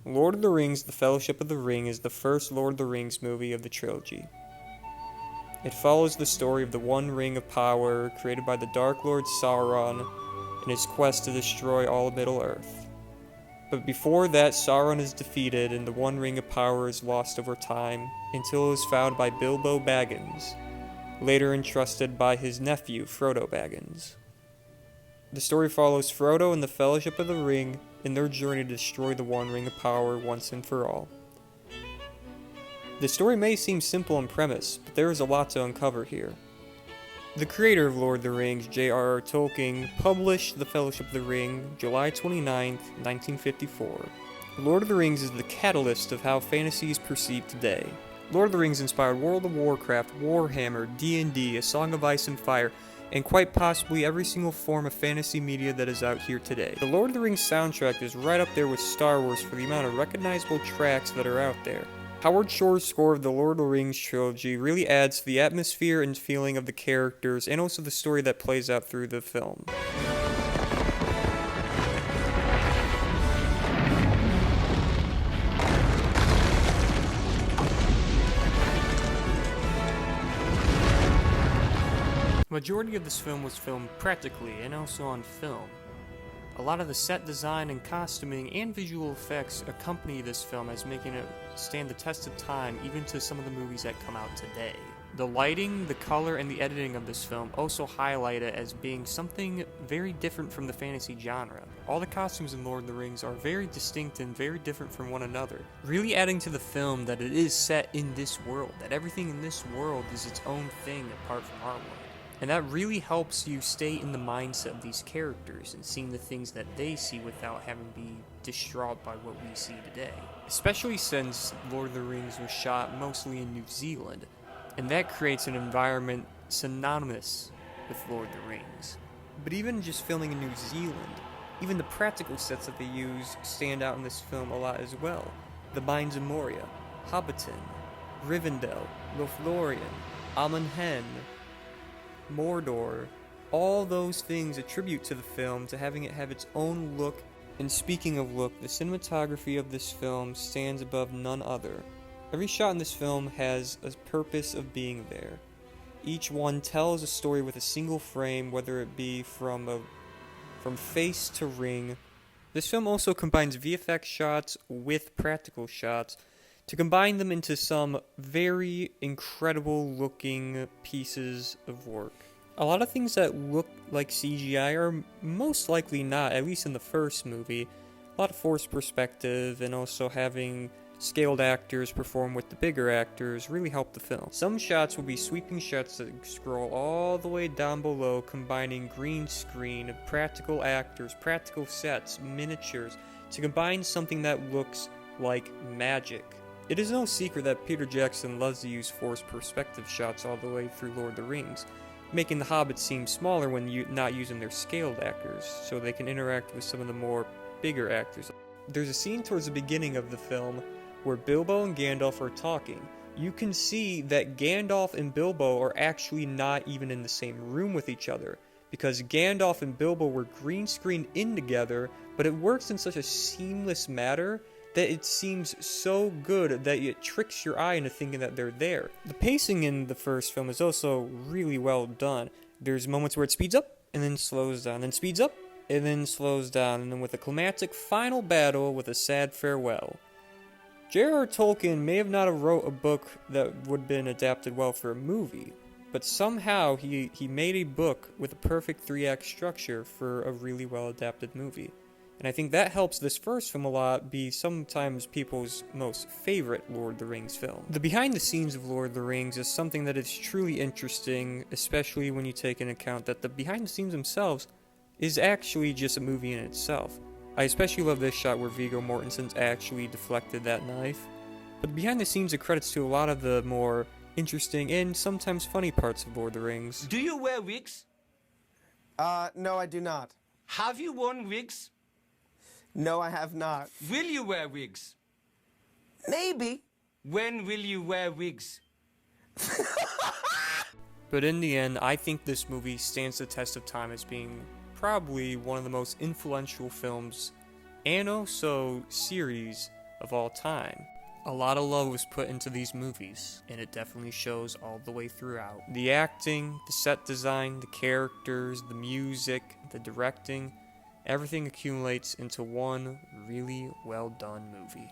Lord of the Rings: The Fellowship of the Ring is the first Lord of the Rings movie of the trilogy. It follows the story of the One Ring of Power created by the Dark Lord Sauron in his quest to destroy all of Middle-earth. But before that, Sauron is defeated and the One Ring of Power is lost over time until it was found by Bilbo Baggins, later entrusted by his nephew Frodo Baggins. The story follows Frodo and the Fellowship of the Ring in their journey to destroy the One Ring of Power once and for all. The story may seem simple in premise, but there is a lot to uncover here. The creator of Lord of the Rings, J.R.R. Tolkien, published The Fellowship of the Ring July 29, 1954. Lord of the Rings is the catalyst of how fantasy is perceived today. Lord of the Rings inspired World of Warcraft, Warhammer, D&D, A Song of Ice and Fire, and quite possibly every single form of fantasy media that is out here today. The Lord of the Rings soundtrack is right up there with Star Wars for the amount of recognizable tracks that are out there. Howard Shore's score of the Lord of the Rings trilogy really adds to the atmosphere and feeling of the characters and also the story that plays out through the film. The majority of this film was filmed practically and also on film. A lot of the set design and costuming and visual effects accompany this film as making it stand the test of time even to some of the movies that come out today. The lighting, the color, and the editing of this film also highlight it as being something very different from the fantasy genre. All the costumes in Lord of the Rings are very distinct and very different from one another, really adding to the film that it is set in this world, that everything in this world is its own thing apart from our world. And that really helps you stay in the mindset of these characters and seeing the things that they see without having to be distraught by what we see today. Especially since Lord of the Rings was shot mostly in New Zealand, and that creates an environment synonymous with Lord of the Rings. But even just filming in New Zealand, even the practical sets that they use stand out in this film a lot as well. The Mines of Moria, Hobbiton, Rivendell, Lothlorien, Amon Hen, Mordor, all those things attribute to the film to having it have its own look. And speaking of look, the cinematography of this film stands above none other. Every shot in this film has a purpose of being there. Each one tells a story with a single frame, whether it be from face to ring. This film also combines VFX shots with practical shots to combine them into some very incredible looking pieces of work. A lot of things that look like CGI are most likely not, at least in the first movie. A lot of forced perspective and also having scaled actors perform with the bigger actors really help the film. Some shots will be sweeping shots that scroll all the way down below, combining green screen, practical actors, practical sets, miniatures, to combine something that looks like magic. It is no secret that Peter Jackson loves to use forced perspective shots all the way through Lord of the Rings, making the Hobbits seem smaller when not using their scaled actors, so they can interact with some of the more bigger actors. There's a scene towards the beginning of the film where Bilbo and Gandalf are talking. You can see that Gandalf and Bilbo are actually not even in the same room with each other, because Gandalf and Bilbo were green screened in together, but it works in such a seamless manner that it seems so good that it tricks your eye into thinking that they're there. The pacing in the first film is also really well done. There's moments where it speeds up, and then slows down, then speeds up, and then slows down, and then with a climactic final battle with a sad farewell. J.R.R. Tolkien may have not have wrote a book that would have been adapted well for a movie, but somehow he made a book with a perfect 3-act structure for a really well adapted movie. And I think that helps this first film a lot be sometimes people's most favorite Lord of the Rings film. The behind the scenes of Lord of the Rings is something that is truly interesting, especially when you take into account that the behind the scenes themselves is actually just a movie in itself. I especially love this shot where Viggo Mortensen's actually deflected that knife. But behind the scenes are credits to a lot of the more interesting and sometimes funny parts of Lord of the Rings. Do you wear wigs? No, I do not. Have you worn wigs? No, I have not. Will you wear wigs? Maybe. When will you wear wigs? But in the end, I think this movie stands the test of time as being probably one of the most influential films and also series of all time. A lot of love was put into these movies, and it definitely shows all the way throughout. The acting, the set design, the characters, the music, the directing, everything accumulates into one really well done movie.